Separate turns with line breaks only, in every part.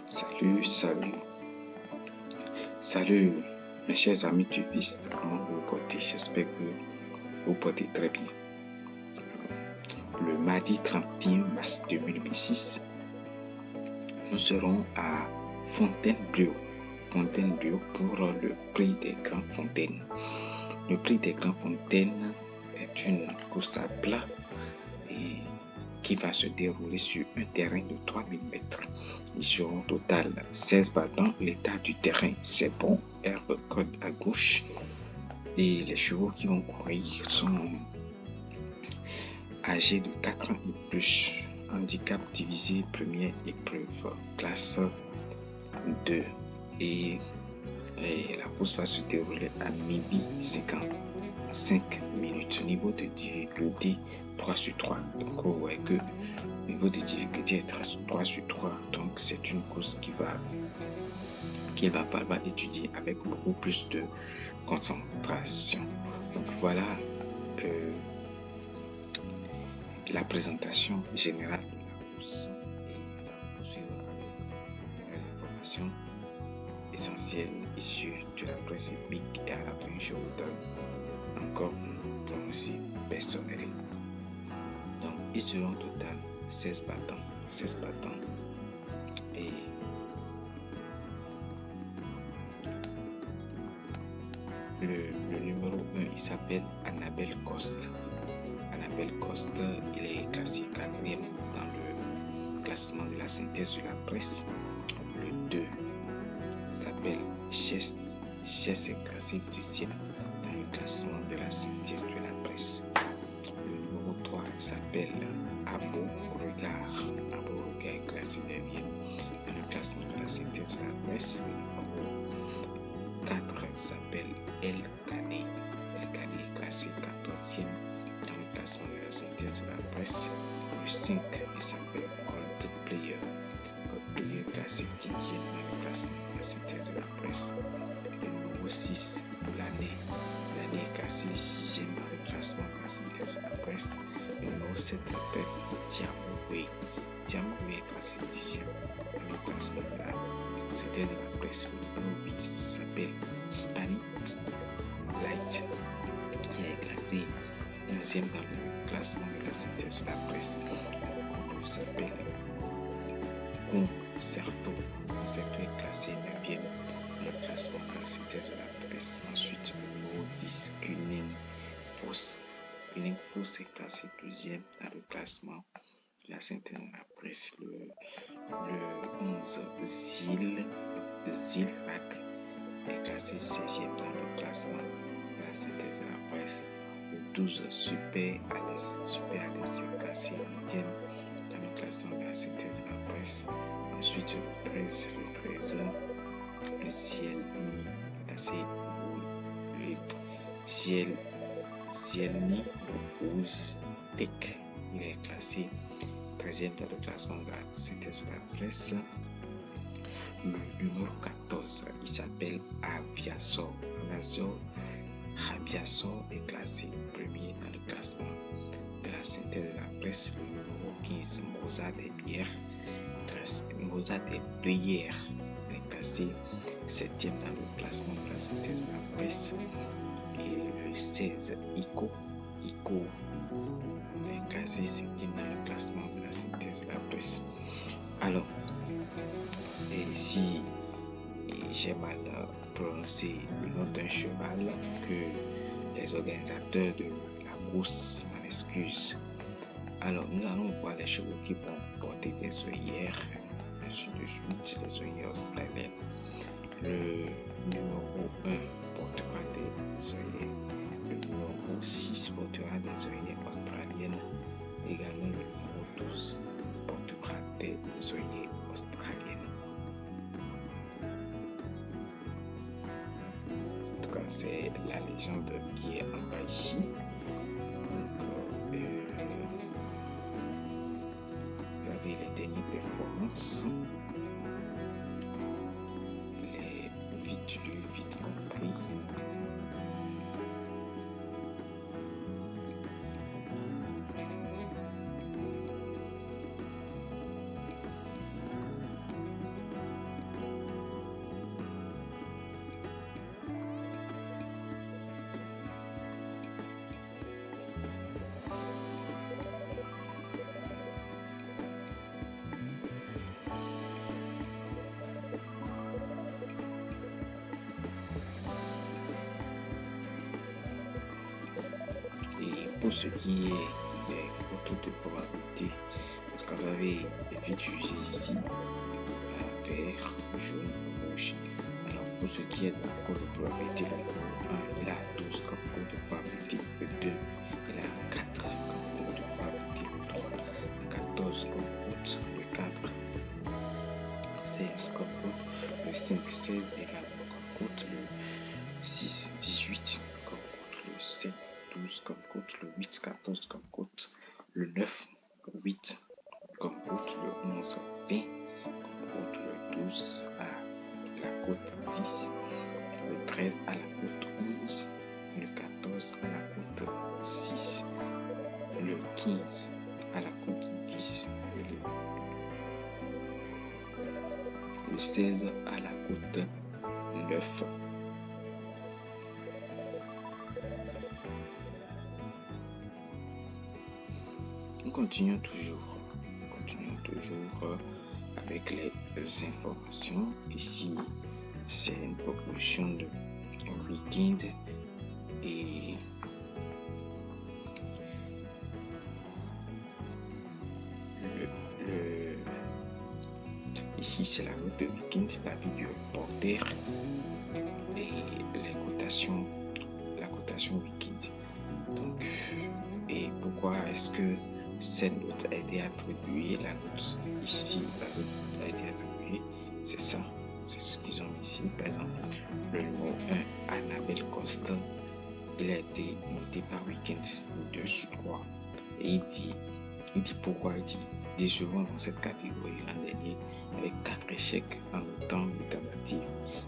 Salut mes chers amis du VIST, comment vous vous portez? J'espère que vous vous portez très bien. Le mardi 31 mars 2026, nous serons à Fontainebleau pour le prix des Grandes Fontaines. Le prix des Grandes Fontaines est une course à plat et qui va se dérouler sur un terrain de 3000 mètres. Ils seront au total 16 battants. L'état du terrain, c'est bon, herbe code à gauche. Et les chevaux qui vont courir sont âgés de 4 ans et plus. Handicap divisé, première épreuve, classe 2. Et la course va se dérouler à midi 55 minutes. Niveau de difficulté 3 sur 3. Donc vous voyez que le niveau de difficulté est 3 sur 3. Donc c'est une course qu'il va falloir étudier avec beaucoup plus de concentration. Donc voilà la présentation générale de la course. Et nous allons poursuivre avec les informations essentielles issues de la presse épique, et à la fin je vous donne encore un pronostic personnel. Donc ils seront au total 16 battants et le numéro 1 il s'appelle Annabelle Coste. Il est classé 4e dans le classement de la synthèse de la presse. Le 2 s'appelle Chess est classé 2e dans le classement de la synthèse de la presse. Le numéro 3 s'appelle Abo Regard est classé 9e dans le classement de la synthèse de la presse. Le numéro 4 s'appelle El Cané est classé 14e dans le classement de la synthèse de la presse. Le 5 il s'appelle Gold Player classé 15e dans le classement de la synthèse de la presse. Le numéro 6 l'année est classé 6e dans le classement de la synthèse de la presse. Le numéro 7 s'appelle Diamoué est classé 10e dans le classement de la synthèse de la presse. Le numéro 8 s'appelle Spanish Light. Il est classé 11e dans le classement de la synthèse de la presse. Le numéro 9 s'appelle Concerto est classé 9e dans le classement de la synthèse de la presse. Ensuite, le numéro 10, Cunning Force est classé 12e dans le classement de la synthèse de la presse. Le 11, Zilrak est classé 16e dans le classement de la synthèse de la presse. Le 12, Super Alex est classé 8e dans le classement de la synthèse de la presse. Ensuite, le 13, Cielni Ouztek. Il est classé 13e dans le classement de la synthèse de la presse. Le numéro 14, il s'appelle Aviasor est classé 1er dans le classement de la synthèse de la presse. Le numéro 15, Mozart des Brières est classé 7e dans le classement de la synthèse de la presse. Et le 16, Ico est classé 5e dans le classement de la synthèse de la presse. Alors, si j'ai mal prononcé le nom d'un cheval, que les organisateurs de la course m'en excusent. Alors, nous allons voir les chevaux qui vont porter des œillères, ainsi de suite, des œillères australiennes. Le numéro 1 portera des œillères. Le numéro 6 portera des œillères australiennes. Également, le numéro 12 portera des œillères australiennes. En tout cas, c'est la légende qui est en bas ici. Vous avez les dernières performances, les vite compris. pour ce qui est des cotes de probabilité, parce que vous avez vite jugé ici, vert, jaune, rouge. Alors, pour ce qui est de la cote de probabilité, le 1, il a 12 comme cote de probabilité, le 2, il a 4 comme cote de probabilité, le 3, 14 comme cote, le 4, 16 comme cote, le 5, 16 également comme cote, le 6, 18 comme cote, le 7, 12 comme cote, le 8, 14 comme cote, le 9, 8 comme cote, le 11, 20 comme cote, le 12 à la cote 10, le 13 à la cote 11, le 14 à la cote 6, le 15 à la cote 10, le 16 à la cote 9. Nous continuons toujours avec les informations. Ici, c'est une proposition de week-end et ici c'est la note de week-end, la vie du reporter et la cotation week-end. Donc, et pourquoi est-ce que cette note a été attribuée? La note ici, la note a été attribuée, c'est ça, c'est ce qu'ils ont mis ici. Par exemple, le numéro 1, Annabelle Costa, il a été noté par week-end 2 sur 3. Et il dit pourquoi. Il dit décevant dans cette catégorie l'an dernier avec 4 échecs en autant de tentatives.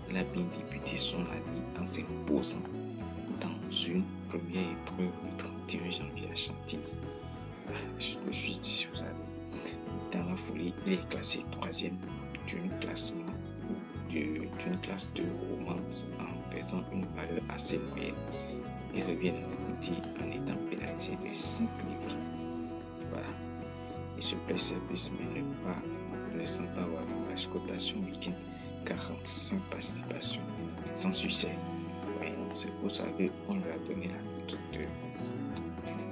Il a bien débuté son année en s'imposant dans une première épreuve le 31 janvier à Chantilly. De suite, si vous allez dans la foulée, il est classé 3e d'une classe de romance en faisant une valeur assez moyenne. Il revient à l'équité en étant pénalisé de 5 livres. Voilà. Il se plaît service mais ne sent pas avoir une match cotation week-end 45 participations sans succès. Mais c'est pour ça qu'on lui a donné la note de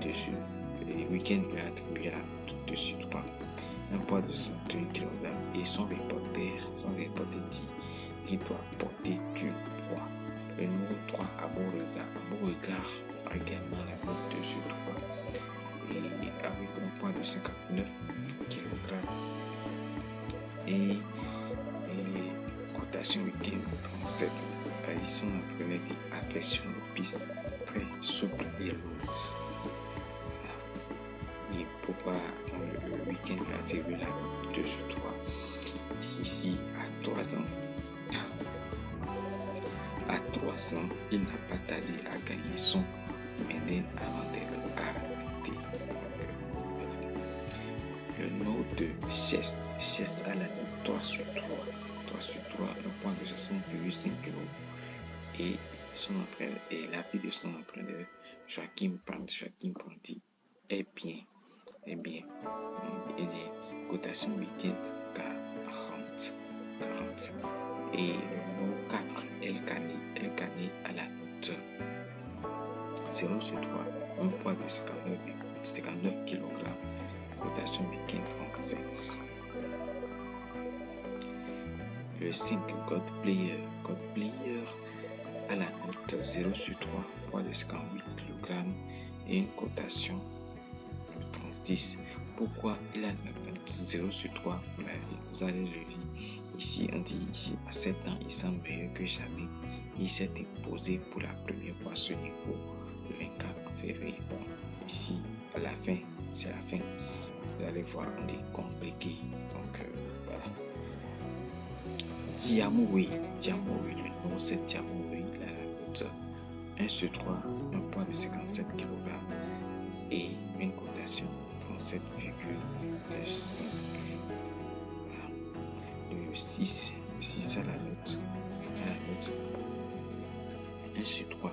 dessus. Le week-end lui a attribué la note de dessus 3. Un poids de 101 kg et son reporter dit qu'il doit porter du poids. Le numéro 3 à Beauregard a également la note de dessus 3 et avec un poids de 59 kg et cotation week-end 37. Ils sont entraînés d'affection de piste très souple et lourde. Et pourquoi le week-end a attribué la note 2 sur 3? Ici, à 3 ans, il n'a pas tardé à gagner son Ménène avant d'être arrêté. Le numéro de Chest à la note 3 sur 3. 3 sur 3, un point de 60,5 kg. Et son entraîneur, et l'avis de son entraîneur, Joachim Ponti, est bien. Il dit cotation week-end 40. Et le numéro 4, El Cani à la note 0 sur 3, un poids de 59 kg, cotation week-end 37. Le 5, God Player à la note 0 sur 3, poids de 58 kg et une cotation de 30. Pourquoi il a la note 0 sur 3? Vous allez le lire. Ici, on dit ici, à 7 ans, il semble meilleur que jamais. Il s'est imposé pour la première fois ce niveau le 24 février. Bon, ici, à la fin, c'est la fin. Vous allez voir, on dit compliqué. Donc, voilà. Diamouri, le numéro 7, Diamouri, il a la note 1 sur 3, un poids de 57 kg et une cotation 37,5. Le 6 à la note 1 sur 3,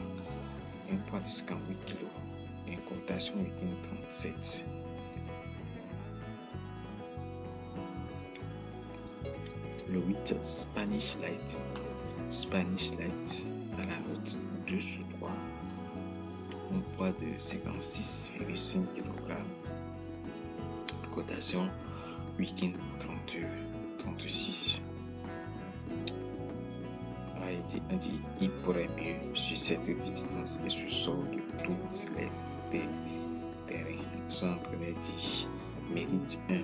un poids de 58 kg et une cotation de 37. Le 8, Spanish Light à la note 2 sur 3, un poids de 56,5 kg. Cotation week-end 36. On dit il pourrait mieux sur cette distance et se sort de tous les terrains. Son entraîneur dit mérite un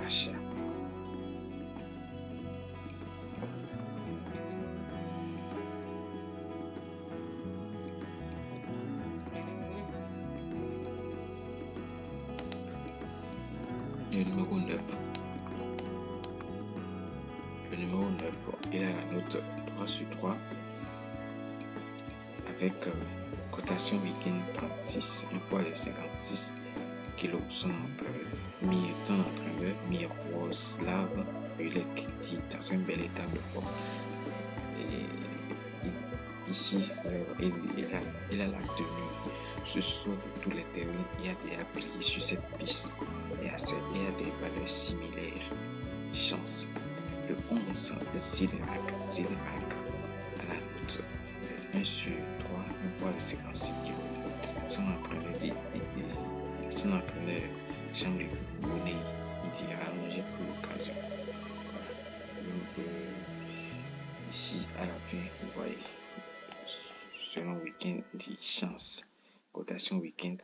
rachat. Le numéro 9. Le numéro 9, il a la note 3 sur 3 avec cotation week-end 36, un poids de 56 kg. Son entraîneur Miroslav Hulek dit dans un bel état de forme. Et ici, il a la tenue se sauve de tous les terrains et a déjà plié sur cette piste et a des valeurs similaires. Chance. Le 11, Zilerak à la note 1 sur 3, un poids de 56 kg. Son entraîneur Jean-Luc Bonnet, il dit rallongé pour l'occasion. Donc, ici, à la fin, vous voyez, selon week-end, dit chance. Cotation week-end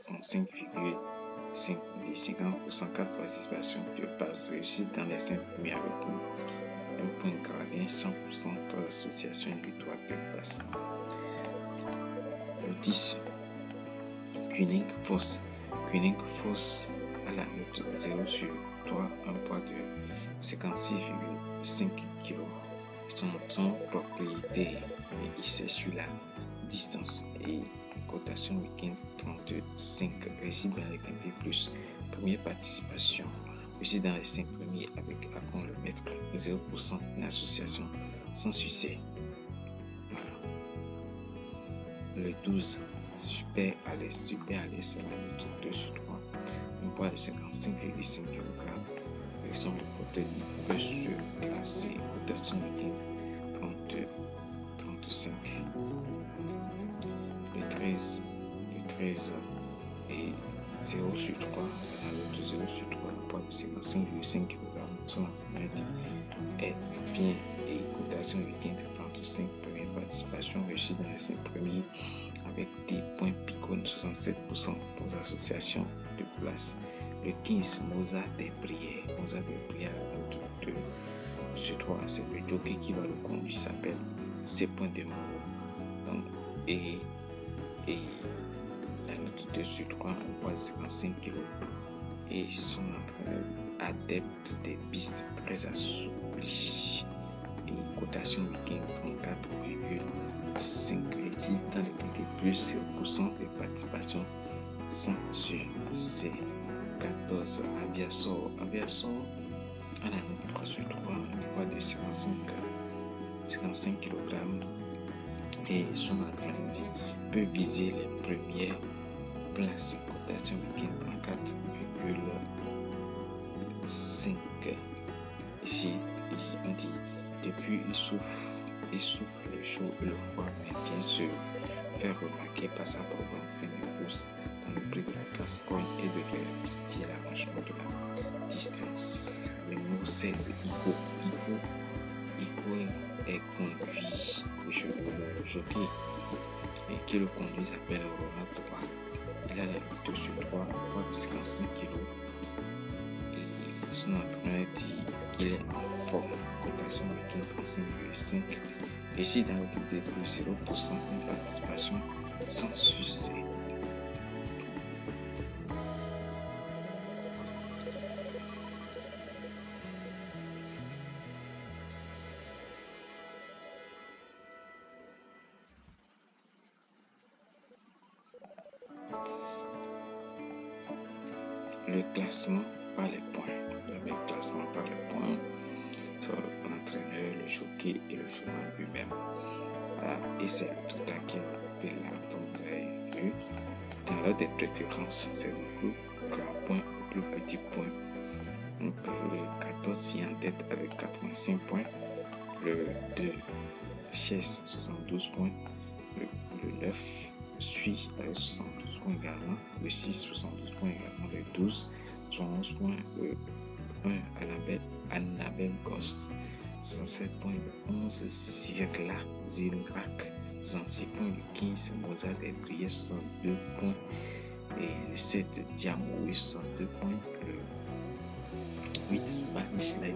35,5 des 50%, 4 participations de passe réussies dans les 5 premiers avec un point gradien, 100%, 3 associations, une victoire de passe. Le 10, Kuning Foss à la note 0 sur 3, un poids de 56,5 kg. Son propriétaire ici sur la distance et cotation week-end 35, réussi dans les quintés plus première participation, réussi dans les 5 premiers avec Apprendre le maître, 0%, une association sans succès. Voilà. Le 12, Super Alice à la note 2 sur 3, un poids de 55,5 kg. Avec son reporter, il peut se classer, cotation week-end 35. Le 13 est 0 sur 3, la note 0 sur 3, un poids de 55,5 kg. Son entraîneur est bien et cotation week-end 35, première participation réussie dans les 5 premiers avec des points Picon 67% pour associations de place. Le 15, Mozart des Prières à la note 2 sur 3, c'est le jockey qui va le conduire, s'appelle Ses points de mort. Donc, et la note 2 sur 3, un poids de 55 kg. Et son entraîneur adepte des pistes très assouplies. Et cotation week-end 34,5 réussi dans le quintet plus 0% de participation sans succès. 14, Abiasor à la note 3 sur 3, un poids de 55 kg. Et son entraîneur dit peut viser les premières places. Cotation week-end 34,5. Ici, on dit depuis il souffre le chaud et le froid, mais bien sûr faire remarquer par sa probante fin de course dans le prix de la Gascogne et de la rapidité à l'arrangement de la distance. Le numéro 16, Ico est conduit, le jockey et qui le conduit s'appelle Romain Toba. Il a la note sur 3, un poids de 55 kg. Et son entraîneur dit il est en forme. Cotation week-end 35,5. Et si dans le quintet plus 0%, une participation sans succès. Le classement par les points. Le classement par les points sur l'entraîneur, le jockey et le cheval lui-même. Voilà. Et c'est le tout à qui est là. Donc vous avez vu. Dans l'ordre des préférences, c'est le plus grand point au plus petit point. Donc le 14 vient en tête avec 85 points. Le 2, Chess, 72 points. Le 9, suit avec 72 points également. Le 6, 72 points également. Le 12, 71 points. Le 1, Annabelle Ghost, 67 points. Le 11, Zilrak, 66 points. Le 15, Mozart et Brière, 62 points. Et le 7, Diamoé, 62 points. Le 8, Spanish Light,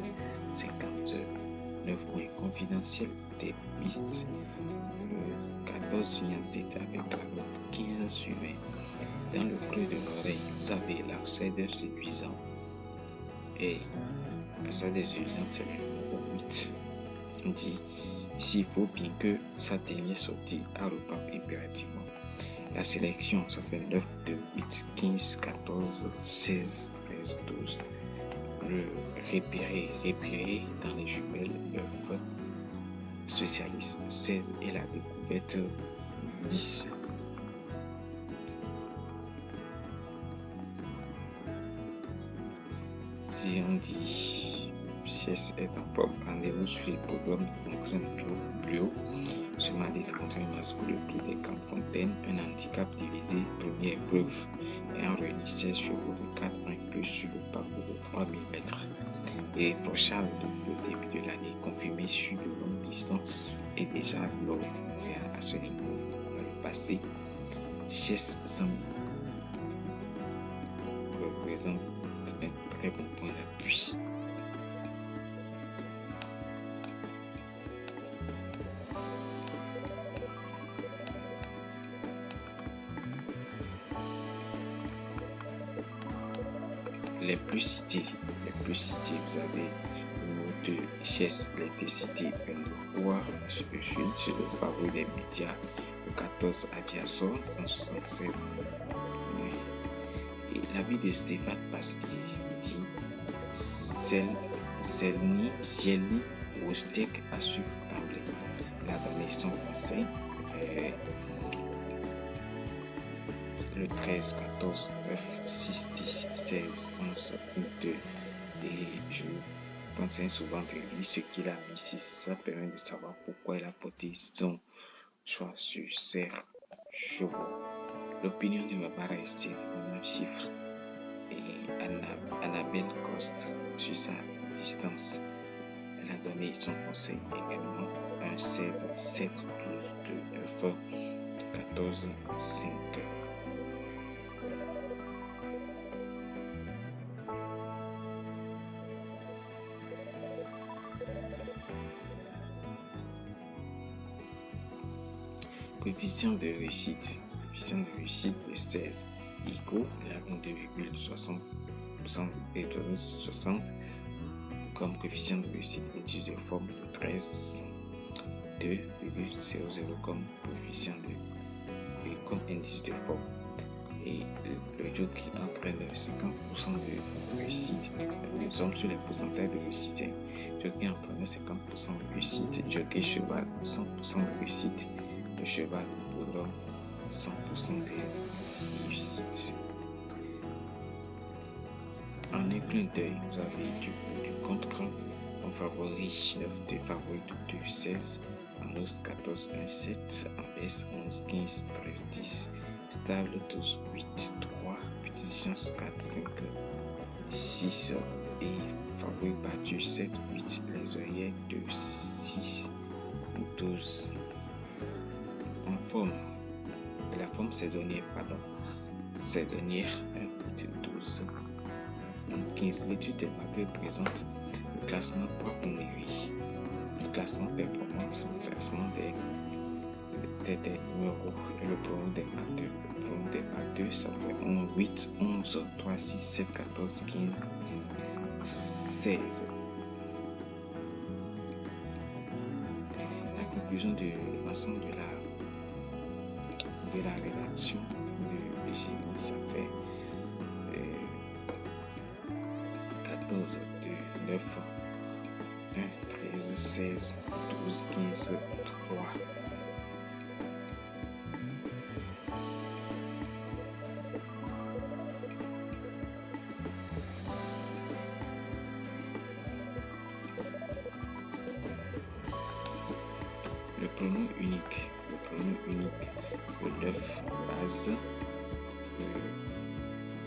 59 points. Confidentiel des pistes. Le 14 vient en tête avec la note 15 suivant. Dans le creux de l'oreille, vous avez l'outsider séduisant. Et l'outsider séduisant, c'est le numéro 8. On dit s'il faut bien que sa dernière sortie à repart impérativement. La sélection, ça fait 9, 2, 8, 15, 14, 16, 13, 12. Le repérer dans les jumelles, 9. Spécialiste, 16 et la découverte, 10. Si on dit CS est en forme, rendez-vous sur les programmes de Fontainebleau plus haut. Ce mardi 31 mars pour le Prix des Camps Fontaine, un handicap divisé, première épreuve, ayant réuni 16 chevaux de 4 ans et plus sur le parcours de 3000 mètres. Et pour Charles, depuis le début de l'année, confirmé sur de longues distances et déjà lauréat à ce niveau dans le passé, Chess Sam représente un très bon point d'appui. Les plus cités, vous avez le numéro 2, Chess, il a été cité une fois sur le favori des médias, le 14, Abiaso, 176. Et l'avis de Stéphane Pasquier, il dit Cielny, Wostek à suivre d'emblée. La donnée son conseil. Le 13, 14, 9, 6, 10, 16, 11, 2. Et je conseille souvent de lire ce qu'il a mis ici. Ça permet de savoir pourquoi il a porté son choix sur ces chevaux. L'opinion ne va pas rester le même chiffre. Et Annabelle Coste sur sa distance. Elle a donné son conseil également. 1, 16, 7, 12, 2, 9, 14, 5. Coefficient de réussite, le 16. ICO, il a 2,60% et 60. Comme coefficient de réussite, indice de forme de 13. 2,00 comme coefficient comme indice de forme. Et le jockey entraîne 50% de réussite. Nous sommes sur les pourcentages de réussite. Jockey entraîne 50% de réussite. Jockey cheval 100% de réussite. Le cheval hippodrome 100% de réussite. En un clin d'œil, vous avez du contre en favori 9 de favori de 2, 16, en os 14, 1, 7, en baisse 11, 15, 13, 10, stable 12, 8, 3, petite distance 4, 5, 6 et favori battu 7, 8, les oreillettes de 6, 12. En forme, la forme saisonnière, 1, 8, 12. En 15, l'étude des batteurs présente le classement propre numérique, le classement performance, le classement des numéros et le pronom des batteurs. Le pronom des batteurs, ça fait 1, 8, 11, 3, 6, 7, 14, 15, 16. La conclusion de l'ensemble de la rédaction de génie, ça fait 14, 2, 9, 1, 13, 16, 12, 15, 3. Le pronom unique. Le pronom unique, le 9 base, le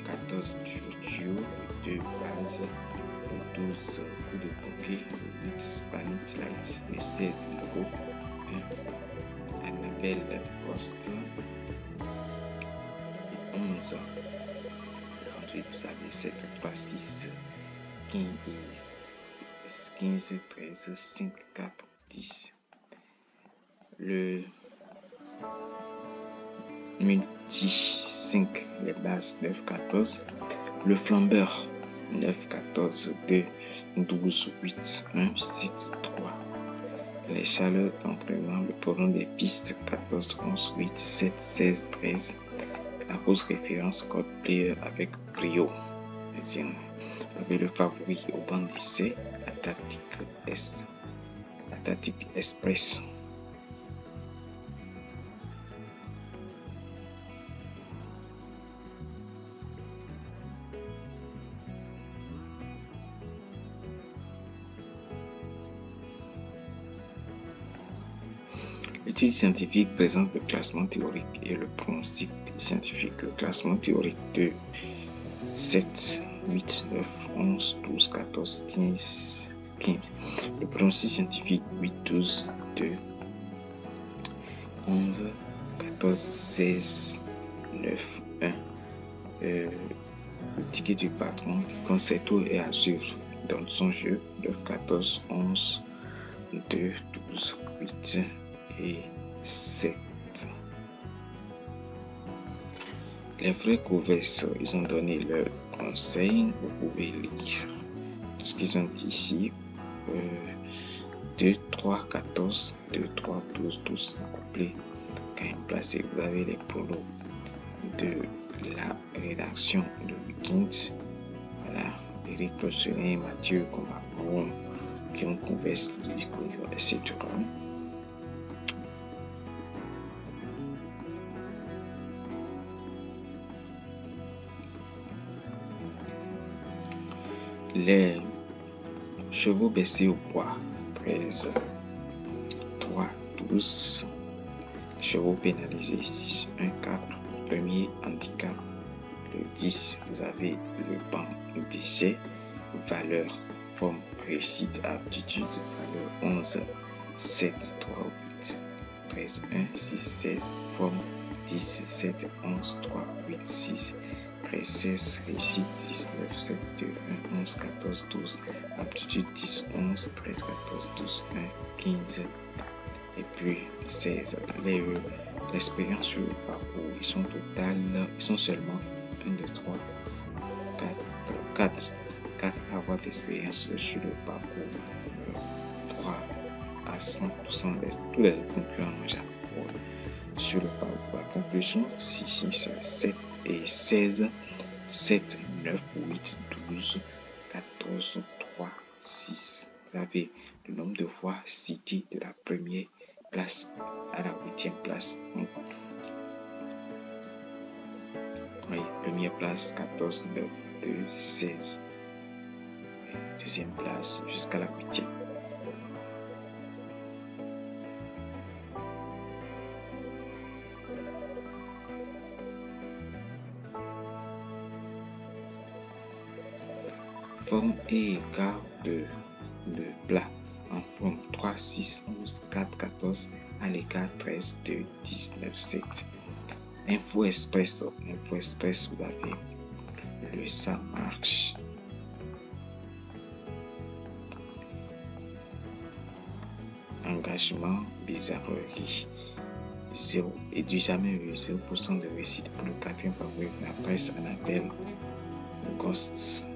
14 duo, le 2 base, le 12 coup de bouquet, le 8 Spanit Light, le 16 Go, Annabelle Post, le 11. Ensuite, vous avez 7, 3, 6, 15, 13, 5, 4, 10. Le multi 5, les bases 9, 14. Le flambeur 9, 14, 2, 12, 8, 1, 7, 3. Les chaleurs d'entraînement, le pronom des pistes 14, 11, 8, 7, 16, 13. La pause référence code player avec brio. Deuxième. Vous avez le favori au banc d'essai, la tactique express. L'étude scientifique présente le classement théorique et le pronostic scientifique. Le classement théorique de 7, 8, 9, 11, 12, 14, 15. Le pronostic scientifique 8, 12, 2, 11, 14, 16, 9, 1. Le ticket du patron, Concerto est à suivre dans son jeu 9, 14, 11, 2, 12, 8 et 7. Les vrais couverts, ils ont donné leur conseil, vous pouvez lire ce qu'ils ont dit ici. 2, 3, 14, 2, 3, 12, 12 couplés quand même placé. Vous avez les pronos de la rédaction de Weekend. Voilà, Eric Prochenet, Mathieu Combaron, qui ont couvert etc. Les chevaux baissés au poids 13, 3, 12. Chevaux pénalisés 6, 1, 4. Premier handicap. Le 10, vous avez le banc d'essai. Valeur, forme, réussite, aptitude. Valeur 11, 7, 3, 8. 13, 1, 6, 16. Forme 10, 7, 11, 3, 8, 6. 13, 16, réussite 19, 7, 2, 1, 11, 14, 12, aptitude 10, 11, 13, 14, 12, 1, 15 et puis 16. L'expérience sur le parcours, ils sont seulement 1, 2, 3, 4 à avoir d'expérience sur le parcours. 3 à 100%, tous les concurrents sur le parcours. La conclusion, 6, 7 et 16, 7, 9, 8, 12, 14, 3, 6. Vous avez le nombre de fois cité de la première place à la 8e place. Oui, première place 14, 9, 2, 16. Deuxième place jusqu'à la 8e. Forme et écart de plat en forme 3, 6, 11, 4, 14 à l'écart 13, 2, 19, 7. Info Express, vous avez le ça marche. Engagement, bizarrerie. 0 et du jamais eu 0% de réussite pour le 4e favori de la presse Annabelle Ghosts.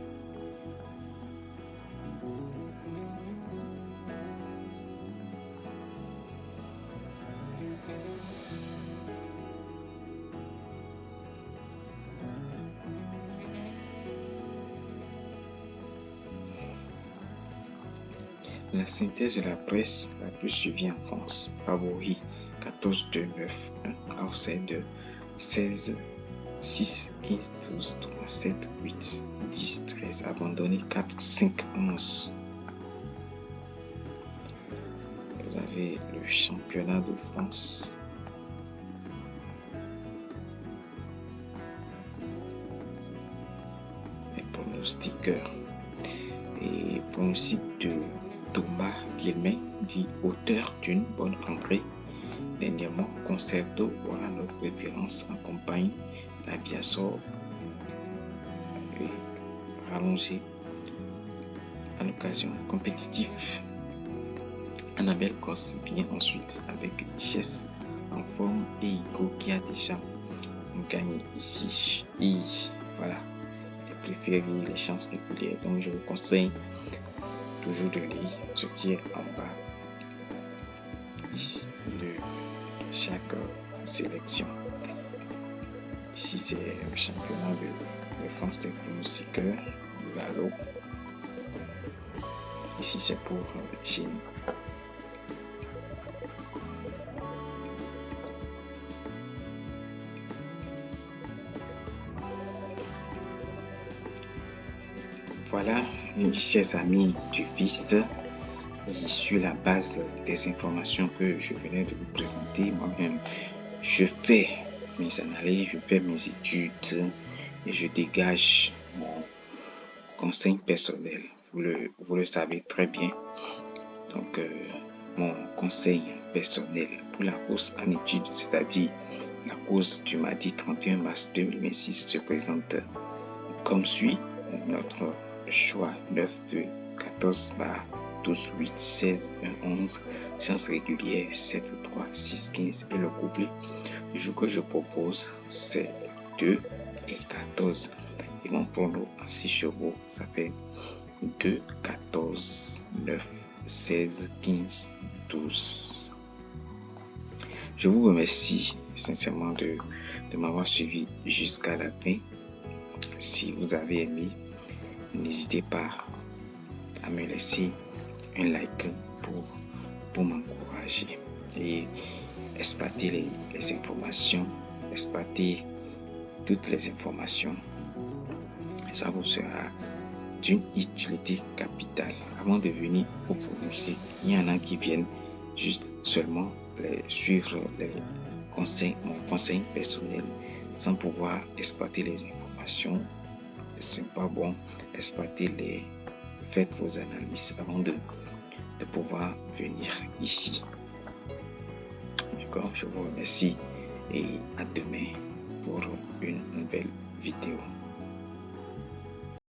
La synthèse de la presse la plus suivie en France. Favori 14, 2, 9, 1. Outsider 16, 6, 15, 12, 3, 7, 8, 10, 13. Abandonné 4, 5, 11. Vous avez le championnat de France. sticker. Et pronostic de Thomas Guillemets dit auteur d'une bonne rentrée. Dernièrement, Concerto aura notre référence en campagne d'Abiasor et rallongé à l'occasion compétitif. Annabelle Goss vient ensuite avec Chess en forme et Igo qui a déjà gagné ici. Et voilà, les préférés, les chances régulières. Donc je vous conseille toujours de lire ce qui est en bas ici de chaque sélection. Ici c'est le championnat de France des pronostiqueurs, le Gallo. Ici c'est pour Génie. Voilà, mes chers amis du FIST, et sur la base des informations que je venais de vous présenter, moi-même, je fais mes analyses, je fais mes études et je dégage mon conseil personnel. Vous le savez très bien. Donc, mon conseil personnel pour la course en études, c'est-à-dire la course du mardi 31 mars 2026, se présente comme suit. Notre choix 9, 2, 14, 12, 8, 16, 1, 11, sciences régulières 7, 3, 6, 15 et le couplet du jour que je propose, c'est 2 et 14. Et mon prono en 6 chevaux, ça fait 2, 14, 9, 16, 15, 12. Je vous remercie sincèrement de m'avoir suivi jusqu'à la fin. Si vous avez aimé, n'hésitez pas à me laisser un like pour m'encourager et exploiter les informations, exploiter toutes les informations. Ça vous sera d'une utilité capitale. Avant de venir au pronostic, il y en a qui viennent juste seulement suivre mon conseil personnel sans pouvoir exploiter les informations. C'est pas bon. Faites vos analyses avant de pouvoir venir ici. D'accord, je vous remercie et à demain pour une nouvelle vidéo.